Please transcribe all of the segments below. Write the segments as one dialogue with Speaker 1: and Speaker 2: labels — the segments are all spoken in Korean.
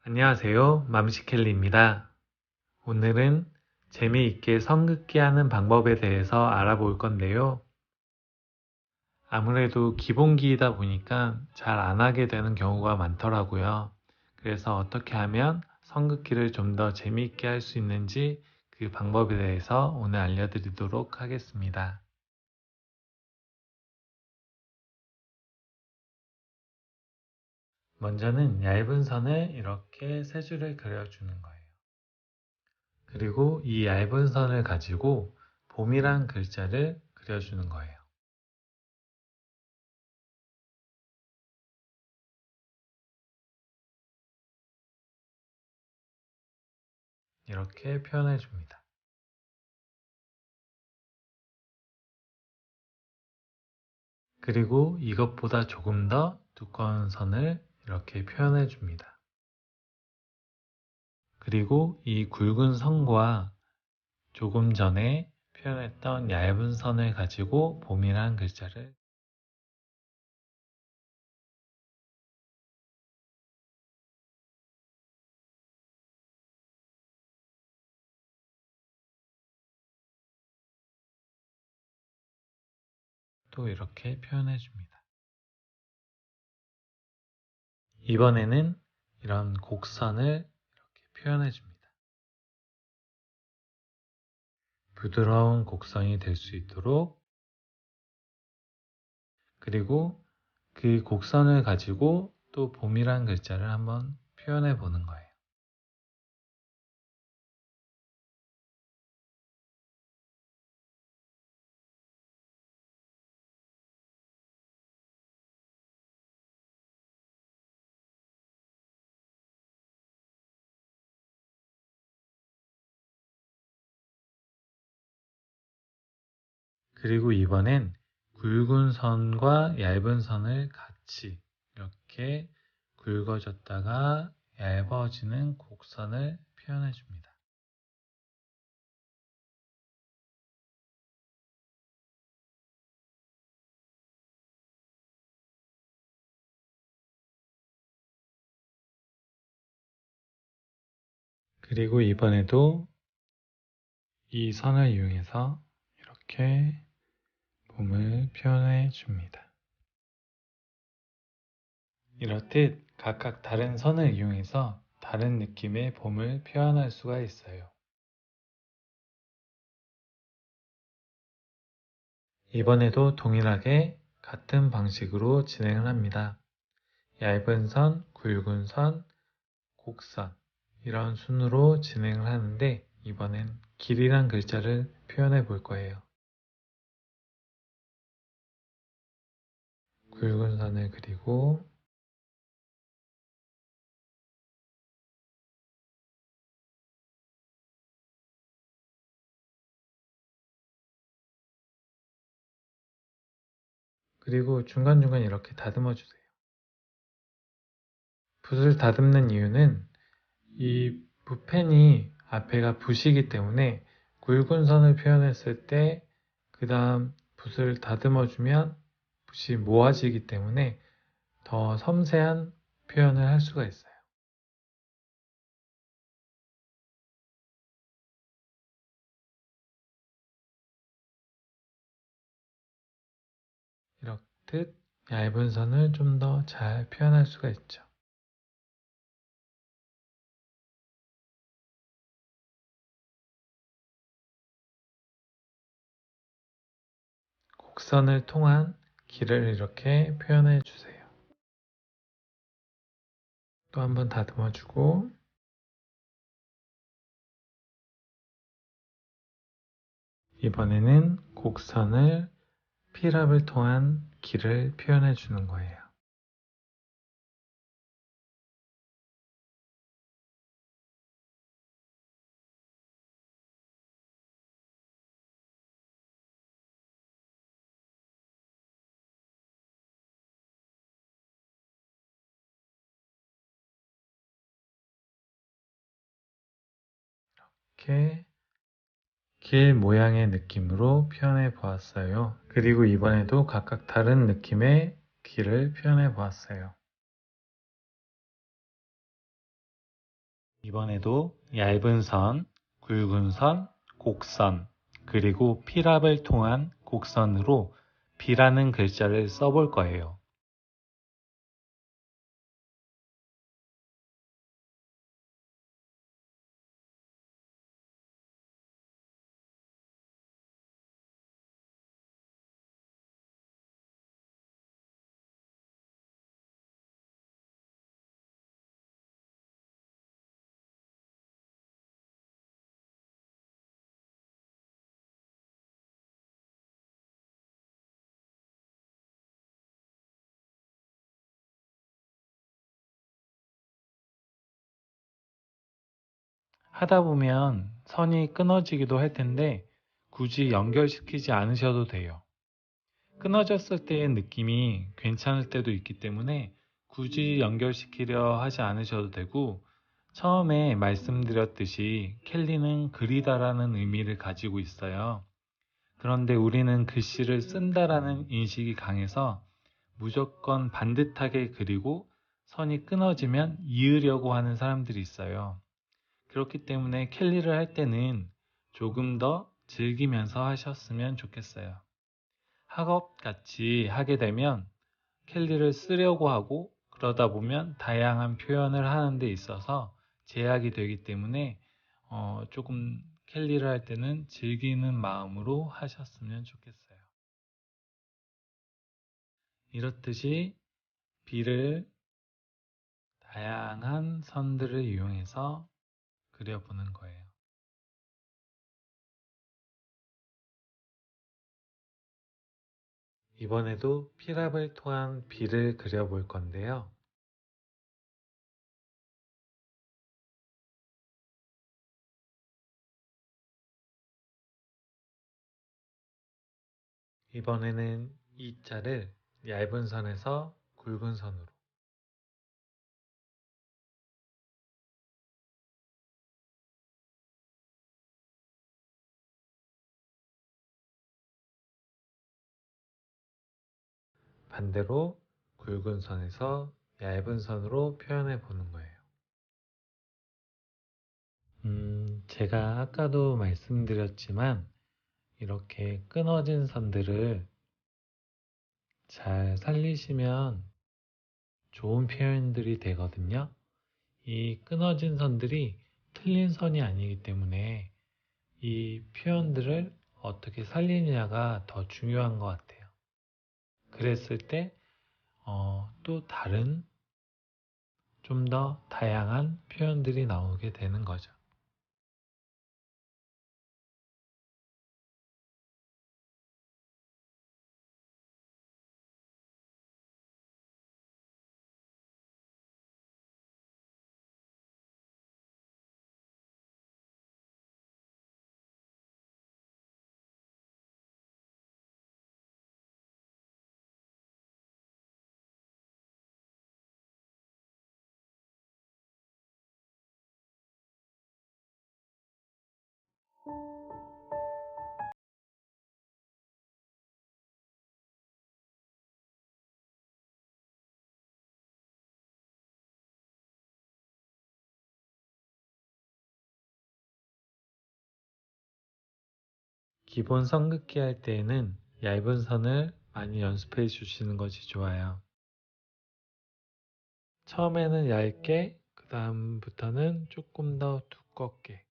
Speaker 1: 안녕하세요. 맘시켈리입니다. 오늘은 재미있게 선긋기 하는 방법에 대해서 알아볼 건데요. 아무래도 기본기이다 보니까 잘 안 하게 되는 경우가 많더라고요. 그래서 어떻게 하면 선긋기를 좀 더 재미있게 할 수 있는지 그 방법에 대해서 오늘 알려드리도록 하겠습니다. 먼저는 얇은 선을 이렇게 세 줄을 그려주는 거예요. 그리고 이 얇은 선을 가지고 봄이란 글자를 그려주는 거예요. 이렇게 표현해 줍니다. 그리고 이것보다 조금 더 두꺼운 선을 이렇게 표현해 줍니다. 그리고 이 굵은 선과 조금 전에 표현했던 얇은 선을 가지고 봄이란 글자를 또 이렇게 표현해 줍니다. 이번에는 이런 곡선을 이렇게 표현해 줍니다. 부드러운 곡선이 될 수 있도록, 그리고 그 곡선을 가지고 또 봄이란 글자를 한번 표현해 보는 거예요. 그리고 이번엔 굵은 선과 얇은 선을 같이 이렇게 굵어졌다가 얇아지는 곡선을 표현해 줍니다. 그리고 이번에도 이 선을 이용해서 이렇게 봄을 표현해 줍니다. 이렇듯 각각 다른 선을 이용해서 다른 느낌의 봄을 표현할 수가 있어요. 이번에도 동일하게 같은 방식으로 진행을 합니다. 얇은 선, 굵은 선, 곡선 이런 순으로 진행을 하는데 이번엔 길이란 글자를 표현해 볼 거예요. 굵은 선을 그리고 그리고 중간중간 이렇게 다듬어 주세요. 붓을 다듬는 이유는 이 붓펜이 앞에가 붓이기 때문에 굵은 선을 표현했을 때 그 다음 붓을 다듬어 주면 붓이 모아지기 때문에 더 섬세한 표현을 할 수가 있어요. 이렇듯 얇은 선을 좀 더 잘 표현할 수가 있죠. 곡선을 통한 길을 이렇게 표현해 주세요. 또 한번 다듬어 주고 이번에는 곡선을 필압을 통한 길을 표현해 주는 거예요. 이렇게 길 모양의 느낌으로 표현해 보았어요. 그리고 이번에도 각각 다른 느낌의 길을 표현해 보았어요. 이번에도 얇은 선, 굵은 선, 곡선, 그리고 필압을 통한 곡선으로 B라는 글자를 써볼 거예요. 하다 보면 선이 끊어지기도 할 텐데 굳이 연결시키지 않으셔도 돼요. 끊어졌을 때의 느낌이 괜찮을 때도 있기 때문에 굳이 연결시키려 하지 않으셔도 되고, 처음에 말씀드렸듯이 켈리는 그리다라는 의미를 가지고 있어요. 그런데 우리는 글씨를 쓴다라는 인식이 강해서 무조건 반듯하게 그리고 선이 끊어지면 이으려고 하는 사람들이 있어요. 그렇기 때문에 켈리를 할 때는 조금 더 즐기면서 하셨으면 좋겠어요. 학업같이 하게 되면 켈리를 쓰려고 하고 그러다 보면 다양한 표현을 하는 데 있어서 제약이 되기 때문에 조금 켈리를 할 때는 즐기는 마음으로 하셨으면 좋겠어요. 이렇듯이 비를 다양한 선들을 이용해서 그려보는 거예요. 이번에도 필압을 통한 비를 그려볼 건데요. 이번에는 이 자를 얇은 선에서 굵은 선으로, 반대로 굵은 선에서 얇은 선으로 표현해 보는 거예요. 제가 아까도 말씀드렸지만 이렇게 끊어진 선들을 잘 살리시면 좋은 표현들이 되거든요. 이 끊어진 선들이 틀린 선이 아니기 때문에 이 표현들을 어떻게 살리느냐가 더 중요한 것 같아요. 그랬을 때 또 다른 좀 더 다양한 표현들이 나오게 되는 거죠. 기본 선긋기 할 때에는 얇은 선을 많이 연습해 주시는 것이 좋아요. 처음에는 얇게, 그 다음부터는 조금 더 두껍게.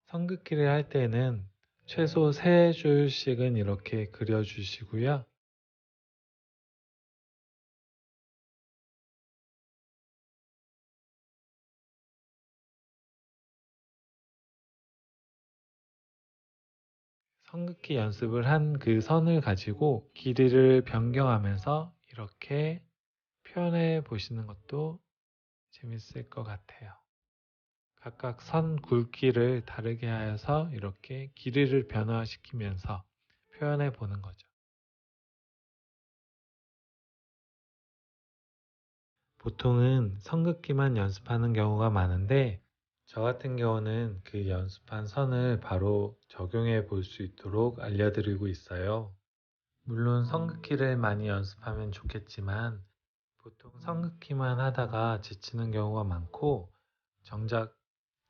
Speaker 1: 선긋기를 할 때는 최소 3줄씩은 이렇게 그려주시고요. 선긋기 연습을 한 그 선을 가지고 길이를 변경하면서 이렇게 표현해 보시는 것도 재밌을 것 같아요. 각각 선 굵기를 다르게 하여서 이렇게 길이를 변화시키면서 표현해 보는 거죠. 보통은 선긋기만 연습하는 경우가 많은데 저 같은 경우는 그 연습한 선을 바로 적용해 볼 수 있도록 알려드리고 있어요. 물론 선긋기를 많이 연습하면 좋겠지만 보통 선긋기만 하다가 지치는 경우가 많고 정작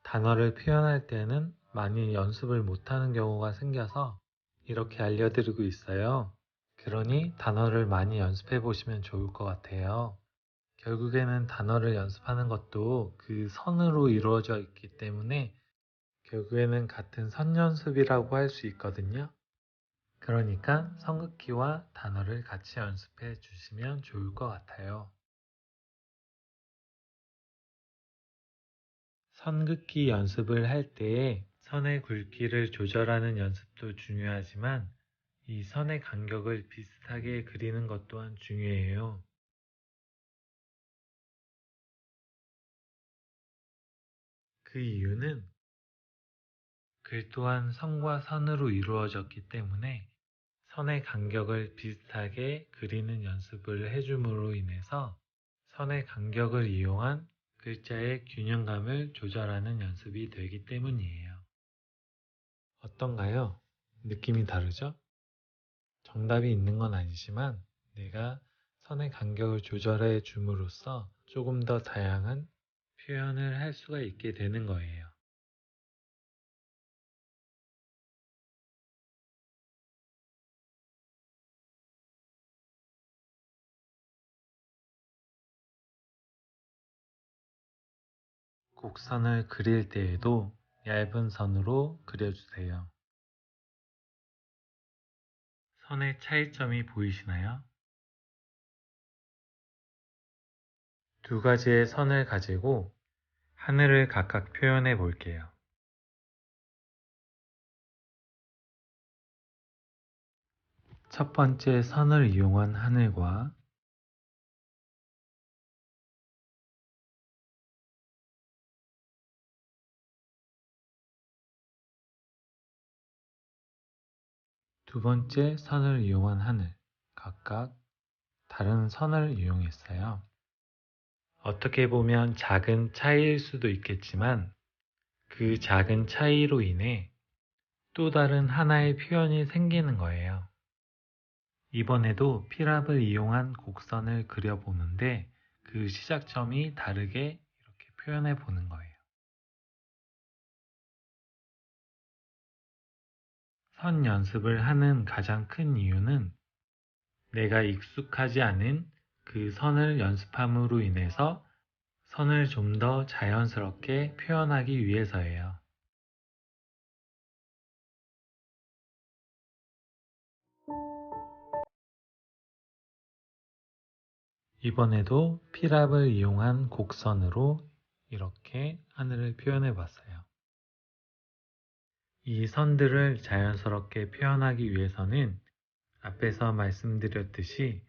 Speaker 1: 단어를 표현할 때는 많이 연습을 못하는 경우가 생겨서 이렇게 알려드리고 있어요. 그러니 단어를 많이 연습해 보시면 좋을 것 같아요. 결국에는 단어를 연습하는 것도 그 선으로 이루어져 있기 때문에 결국에는 같은 선 연습이라고 할 수 있거든요. 그러니까 선긋기와 단어를 같이 연습해 주시면 좋을 것 같아요. 선긋기 연습을 할 때에 선의 굵기를 조절하는 연습도 중요하지만 이 선의 간격을 비슷하게 그리는 것 또한 중요해요. 그 이유는 글 또한 선과 선으로 이루어졌기 때문에 선의 간격을 비슷하게 그리는 연습을 해줌으로 인해서 선의 간격을 이용한 글자의 균형감을 조절하는 연습이 되기 때문이에요. 어떤가요? 느낌이 다르죠? 정답이 있는 건 아니지만 내가 선의 간격을 조절해 줌으로써 조금 더 다양한 표현을 할 수가 있게 되는 거예요. 곡선을 그릴 때에도 얇은 선으로 그려주세요. 선의 차이점이 보이시나요? 두 가지의 선을 가지고 하늘을 각각 표현해 볼게요. 첫 번째 선을 이용한 하늘과 두 번째 선을 이용한 하늘, 각각 다른 선을 이용했어요. 어떻게 보면 작은 차이일 수도 있겠지만 그 작은 차이로 인해 또 다른 하나의 표현이 생기는 거예요. 이번에도 필압을 이용한 곡선을 그려보는데 그 시작점이 다르게 이렇게 표현해 보는 거예요. 선 연습을 하는 가장 큰 이유는 내가 익숙하지 않은 그 선을 연습함으로 인해서 선을 좀 더 자연스럽게 표현하기 위해서예요. 이번에도 필압을 이용한 곡선으로 이렇게 하늘을 표현해 봤어요. 이 선들을 자연스럽게 표현하기 위해서는 앞에서 말씀드렸듯이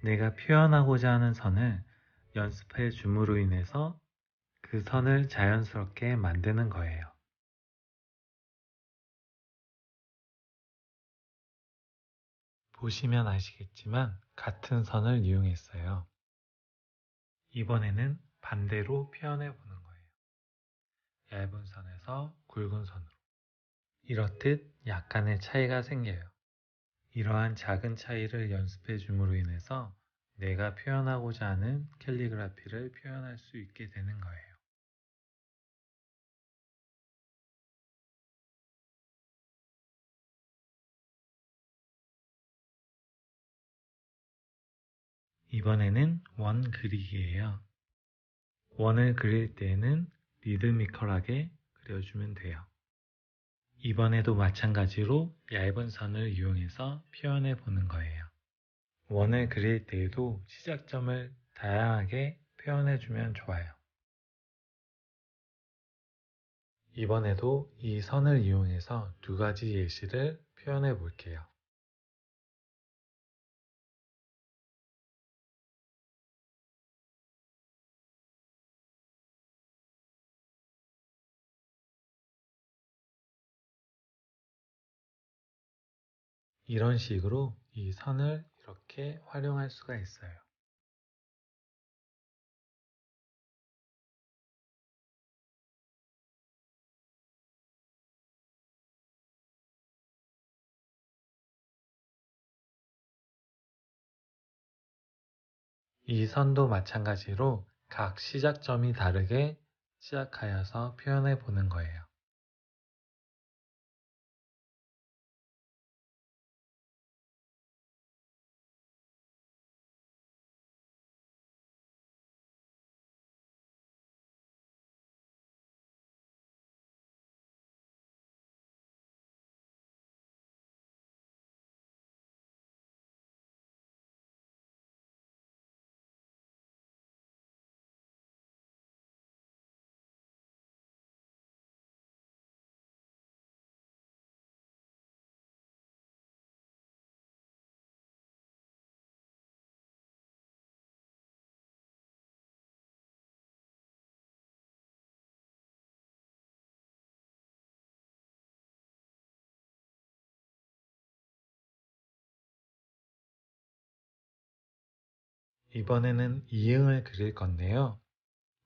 Speaker 1: 내가 표현하고자 하는 선을 연습해 줌으로 인해서 그 선을 자연스럽게 만드는 거예요. 보시면 아시겠지만 같은 선을 이용했어요. 이번에는 반대로 표현해 보는 거예요. 얇은 선에서 굵은 선으로. 이렇듯 약간의 차이가 생겨요. 이러한 작은 차이를 연습해 줌으로 인해서 내가 표현하고자 하는 캘리그라피를 표현할 수 있게 되는 거예요. 이번에는 원 그리기예요. 원을 그릴 때에는 리드미컬하게 그려주면 돼요. 이번에도 마찬가지로 얇은 선을 이용해서 표현해 보는 거예요. 원을 그릴 때에도 시작점을 다양하게 표현해 주면 좋아요. 이번에도 이 선을 이용해서 두 가지 예시를 표현해 볼게요. 이런 식으로 이 선을 이렇게 활용할 수가 있어요. 이 선도 마찬가지로 각 시작점이 다르게 시작하여서 표현해 보는 거예요. 이번에는 이응을 그릴 건데요.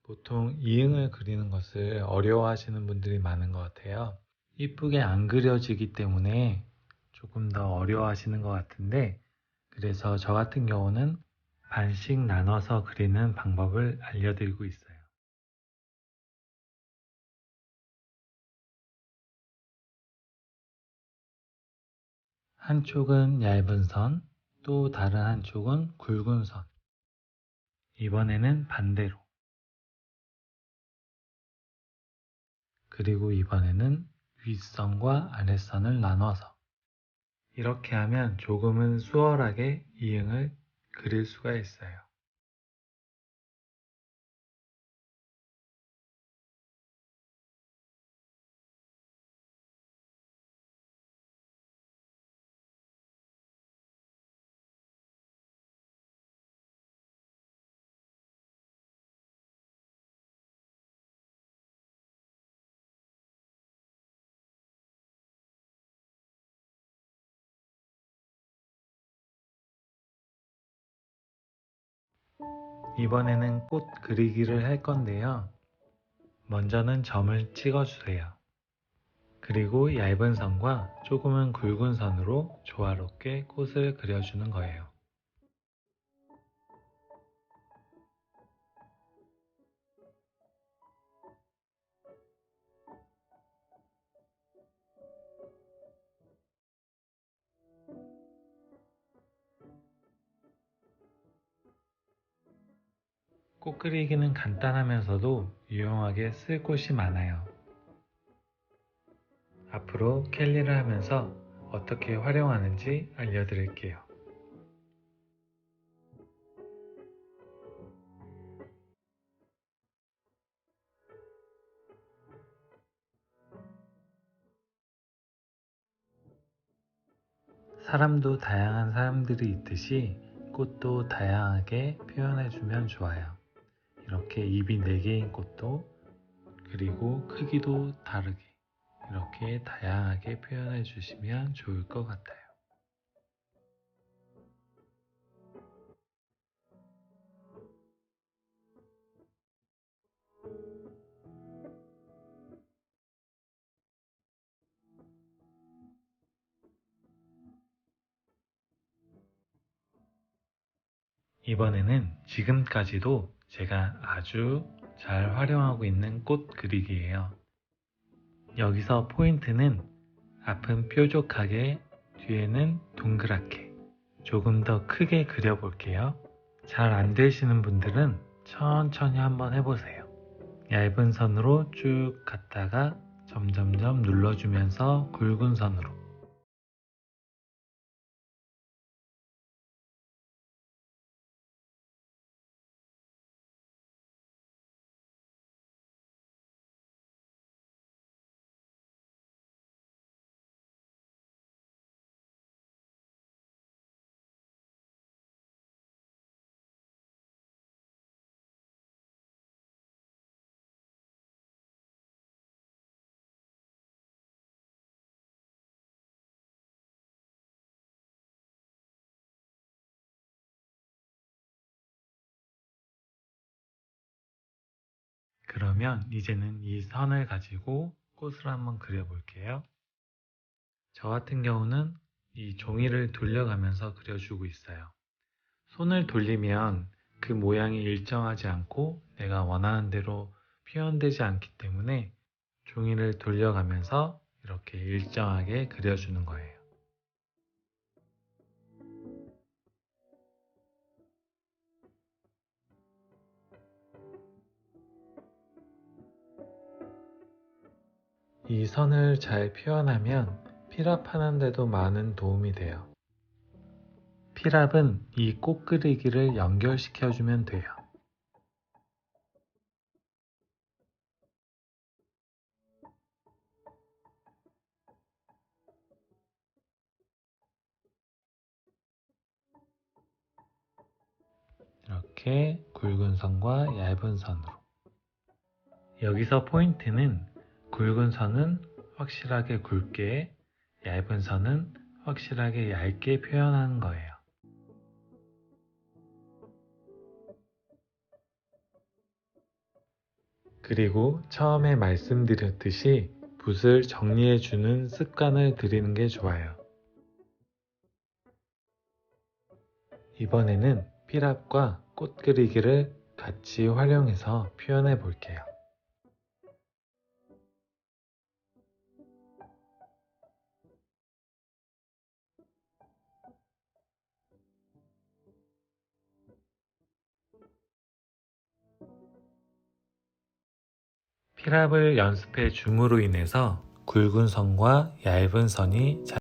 Speaker 1: 보통 이응을 그리는 것을 어려워하시는 분들이 많은 것 같아요. 이쁘게 안 그려지기 때문에 조금 더 어려워하시는 것 같은데, 그래서 저 같은 경우는 반씩 나눠서 그리는 방법을 알려드리고 있어요. 한쪽은 얇은 선, 또 다른 한쪽은 굵은 선. 이번에는 반대로. 그리고 이번에는 윗선과 아랫선을 나눠서. 이렇게 하면 조금은 수월하게 이응을 그릴 수가 있어요. 이번에는 꽃 그리기를 할 건데요. 먼저는 점을 찍어주세요. 그리고 얇은 선과 조금은 굵은 선으로 조화롭게 꽃을 그려주는 거예요. 꽃 그리기는 간단하면서도 유용하게 쓸 곳이 많아요. 앞으로 캘리를 하면서 어떻게 활용하는지 알려드릴게요. 사람도 다양한 사람들이 있듯이 꽃도 다양하게 표현해주면 좋아요. 이렇게 입이 4개인 꽃도, 그리고 크기도 다르게 이렇게 다양하게 표현해 주시면 좋을 것 같아요. 이번에는 지금까지도 제가 아주 잘 활용하고 있는 꽃 그리기예요. 여기서 포인트는 앞은 뾰족하게, 뒤에는 동그랗게 조금 더 크게 그려볼게요. 잘 안 되시는 분들은 천천히 한번 해보세요. 얇은 선으로 쭉 갔다가 점점점 눌러주면서 굵은 선으로. 그러면 이제는 이 선을 가지고 꽃을 한번 그려볼게요. 저 같은 경우는 이 종이를 돌려가면서 그려주고 있어요. 손을 돌리면 그 모양이 일정하지 않고 내가 원하는 대로 표현되지 않기 때문에 종이를 돌려가면서 이렇게 일정하게 그려주는 거예요. 이 선을 잘 표현하면 필압하는 데도 많은 도움이 돼요. 필압은 이 꽃 그리기를 연결시켜주면 돼요. 이렇게 굵은 선과 얇은 선으로. 여기서 포인트는 굵은 선은 확실하게 굵게, 얇은 선은 확실하게 얇게 표현하는 거예요. 그리고 처음에 말씀드렸듯이 붓을 정리해주는 습관을 들이는 게 좋아요. 이번에는 필압과 꽃 그리기를 같이 활용해서 표현해 볼게요. 필압을 연습해 줌으로 인해서 굵은 선과 얇은 선이 잘